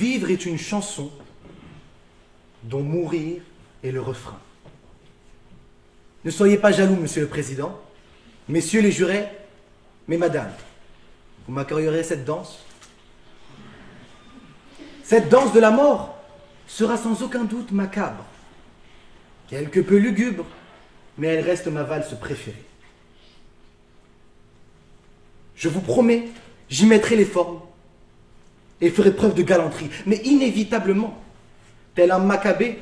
Vivre est une chanson dont mourir est le refrain. Ne soyez pas jaloux, Monsieur le Président, Messieurs les jurés, mais Madame, vous m'accueillerez cette danse? Cette danse de la mort sera sans aucun doute macabre, quelque peu lugubre, mais elle reste ma valse préférée. Je vous promets, j'y mettrai les formes et ferai preuve de galanterie, mais inévitablement, tel un Maccabée,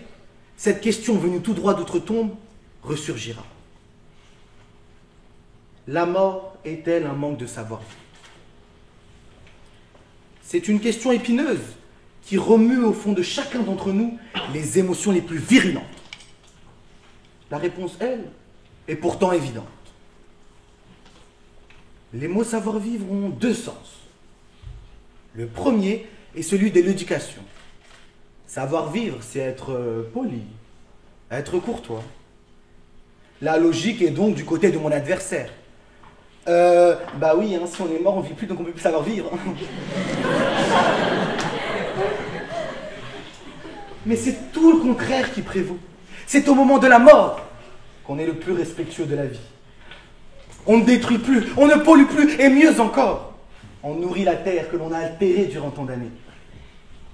cette question venue tout droit d'outre-tombe ressurgira. La mort est-elle un manque de savoir? C'est une question épineuse qui remue au fond de chacun d'entre nous les émotions les plus virulentes. La réponse, elle, est pourtant évidente. Les mots savoir-vivre ont deux sens. Le premier est celui de l'éducation. Savoir-vivre, c'est être poli, être courtois. La logique est donc du côté de mon adversaire. Bah oui, hein, si on est mort, on vit plus, donc on peut plus savoir vivre. Mais c'est tout le contraire qui prévaut. C'est au moment de la mort qu'on est le plus respectueux de la vie. On ne détruit plus, on ne pollue plus, et mieux encore, on nourrit la terre que l'on a altérée durant tant d'années.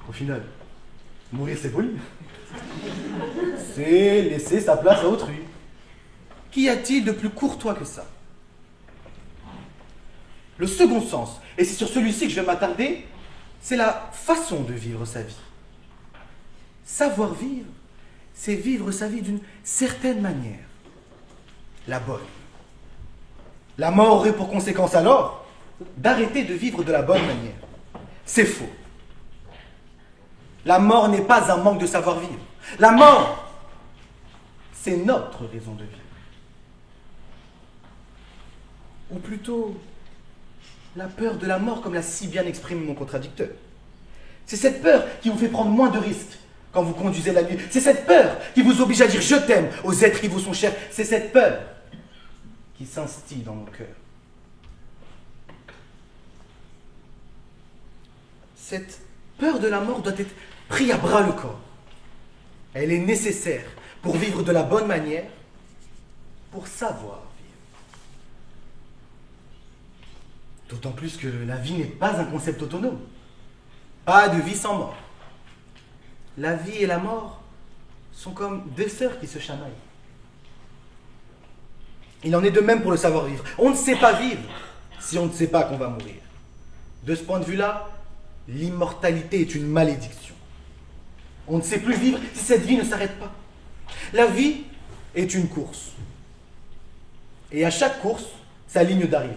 Au final, mourir c'est poli. C'est laisser sa place à autrui. Qu'y a-t-il de plus courtois que ça? Le second sens, et c'est sur celui-ci que je vais m'attarder, c'est la façon de vivre sa vie. Savoir vivre, c'est vivre sa vie d'une certaine manière. La bonne. La mort aurait pour conséquence alors d'arrêter de vivre de la bonne manière. C'est faux. La mort n'est pas un manque de savoir vivre. La mort, c'est notre raison de vivre. Ou plutôt, la peur de la mort, comme l'a si bien exprimé mon contradicteur. C'est cette peur qui vous fait prendre moins de risques quand vous conduisez la nuit. C'est cette peur qui vous oblige à dire « je t'aime » aux êtres qui vous sont chers. C'est cette peur qui s'instille dans nos cœurs. Cette peur de la mort doit être prise à bras le corps. Elle est nécessaire pour vivre de la bonne manière, pour savoir vivre. D'autant plus que la vie n'est pas un concept autonome. Pas de vie sans mort. La vie et la mort sont comme deux sœurs qui se chamaillent. Il en est de même pour le savoir-vivre. On ne sait pas vivre si on ne sait pas qu'on va mourir. De ce point de vue-là, l'immortalité est une malédiction. On ne sait plus vivre si cette vie ne s'arrête pas. La vie est une course. Et à chaque course, sa ligne d'arrivée.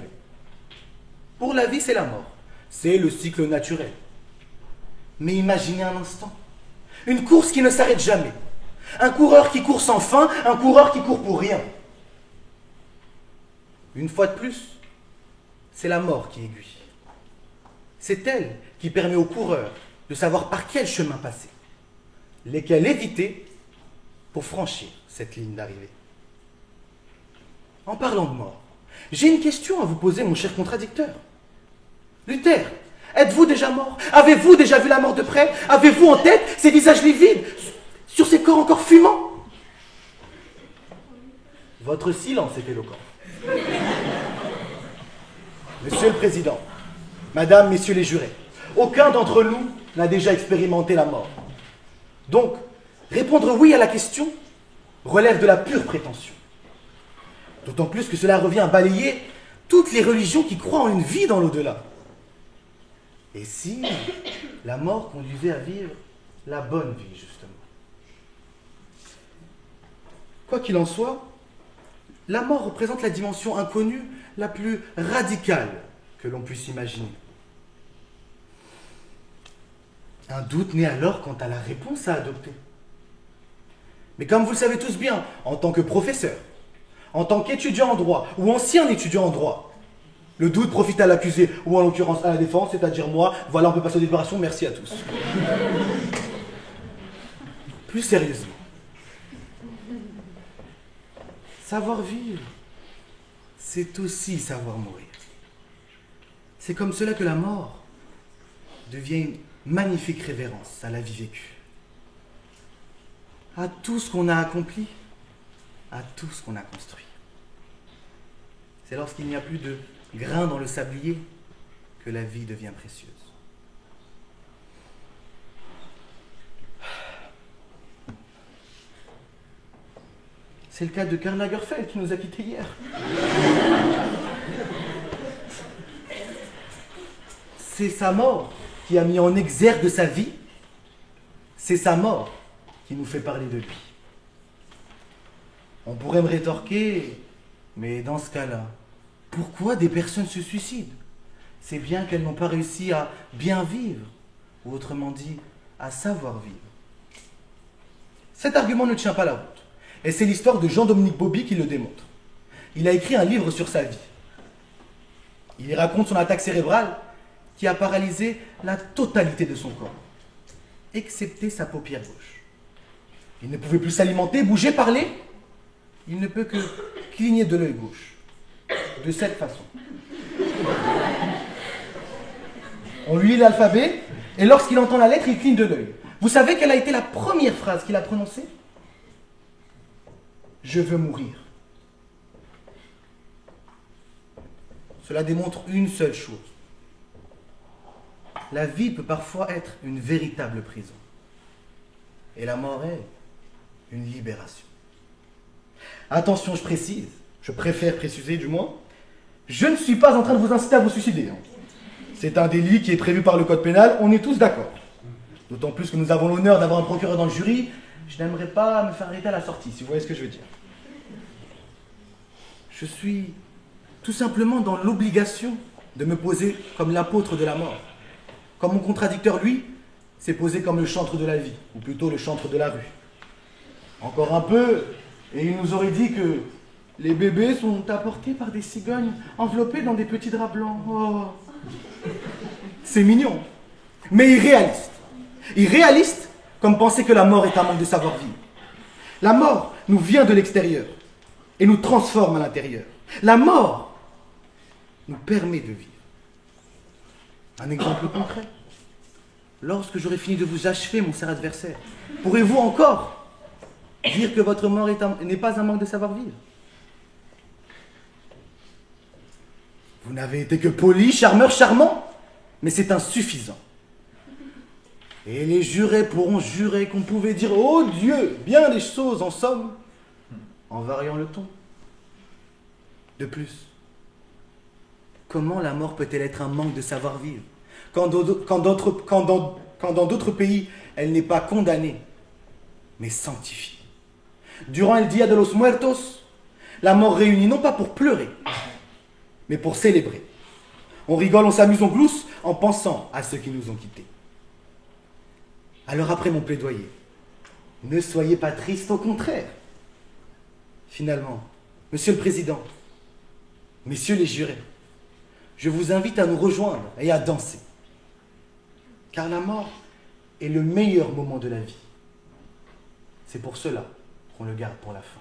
Pour la vie, c'est la mort. C'est le cycle naturel. Mais imaginez un instant. Une course qui ne s'arrête jamais. Un coureur qui court sans fin, un coureur qui court pour rien. Une fois de plus, c'est la mort qui aiguille. C'est elle qui permet au coureur de savoir par quel chemin passer, lesquels éviter pour franchir cette ligne d'arrivée. En parlant de mort, j'ai une question à vous poser, mon cher contradicteur. Luther, êtes-vous déjà mort? Avez-vous déjà vu la mort de près? Avez-vous en tête ces visages livides, sur ces corps encore fumants? Votre silence est éloquent. Monsieur le Président, Madame, Messieurs les jurés, aucun d'entre nous n'a déjà expérimenté la mort. Donc, répondre oui à la question relève de la pure prétention. D'autant plus que cela revient à balayer toutes les religions qui croient en une vie dans l'au-delà. Et si la mort conduisait à vivre la bonne vie, justement? Quoi qu'il en soit, la mort représente la dimension inconnue la plus radicale que l'on puisse imaginer. Un doute naît alors quant à la réponse à adopter. Mais comme vous le savez tous bien, en tant que professeur, en tant qu'étudiant en droit ou ancien étudiant en droit, le doute profite à l'accusé, ou en l'occurrence à la défense, c'est-à-dire moi. Voilà, on peut passer aux délibérations, merci à tous. Plus sérieusement, savoir vivre, c'est aussi savoir mourir. C'est comme cela que la mort devient une magnifique révérence à la vie vécue, à tout ce qu'on a accompli, à tout ce qu'on a construit. C'est lorsqu'il n'y a plus de grains dans le sablier que la vie devient précieuse. C'est le cas de Karl Lagerfeld qui nous a quittés hier. C'est sa mort qui a mis en exergue sa vie. C'est sa mort qui nous fait parler de lui. On pourrait me rétorquer, mais dans ce cas-là, pourquoi des personnes se suicident? C'est bien qu'elles n'ont pas réussi à bien vivre, ou autrement dit, à savoir vivre. Cet argument ne tient pas la route. Et c'est l'histoire de Jean-Dominique Bauby qui le démontre. Il a écrit un livre sur sa vie. Il y raconte son attaque cérébrale qui a paralysé la totalité de son corps, excepté sa paupière gauche. Il ne pouvait plus s'alimenter, bouger, parler. Il ne peut que cligner de l'œil gauche. De cette façon. On lui lit l'alphabet, et lorsqu'il entend la lettre, il cligne de l'œil. Vous savez quelle a été la première phrase qu'il a prononcée? Je veux mourir. Cela démontre une seule chose. La vie peut parfois être une véritable prison. Et la mort est une libération. Attention, je précise, je préfère préciser du moins, je ne suis pas en train de vous inciter à vous suicider. C'est un délit qui est prévu par le code pénal, on est tous d'accord. D'autant plus que nous avons l'honneur d'avoir un procureur dans le jury, je n'aimerais pas me faire arrêter à la sortie, si vous voyez ce que je veux dire. Je suis tout simplement dans l'obligation de me poser comme l'apôtre de la mort. Comme mon contradicteur, lui, s'est posé comme le chantre de la vie, ou plutôt le chantre de la rue. Encore un peu, et il nous aurait dit que les bébés sont apportés par des cigognes enveloppés dans des petits draps blancs. Oh. C'est mignon, mais irréaliste. Irréaliste comme penser que la mort est un manque de savoir-vivre. La mort nous vient de l'extérieur et nous transforme à l'intérieur. La mort nous permet de vivre. Un exemple concret. Lorsque j'aurai fini de vous achever, mon cher adversaire, pourrez-vous encore dire que votre mort n'est pas un manque de savoir-vivre? Vous n'avez été que poli, charmeur, charmant, mais c'est insuffisant. Et les jurés pourront jurer qu'on pouvait dire « Oh Dieu !» bien des choses en somme, en variant le ton. De plus, comment la mort peut-elle être un manque de savoir-vivre quand dans d'autres pays, elle n'est pas condamnée, mais sanctifiée? Durant el Dia de los Muertos, la mort réunit non pas pour pleurer, mais pour célébrer. On rigole, on s'amuse, on glousse en pensant à ceux qui nous ont quittés. Alors après mon plaidoyer, ne soyez pas triste, au contraire. Finalement, Monsieur le Président, Messieurs les jurés, je vous invite à nous rejoindre et à danser. Car la mort est le meilleur moment de la vie. C'est pour cela qu'on le garde pour la fin.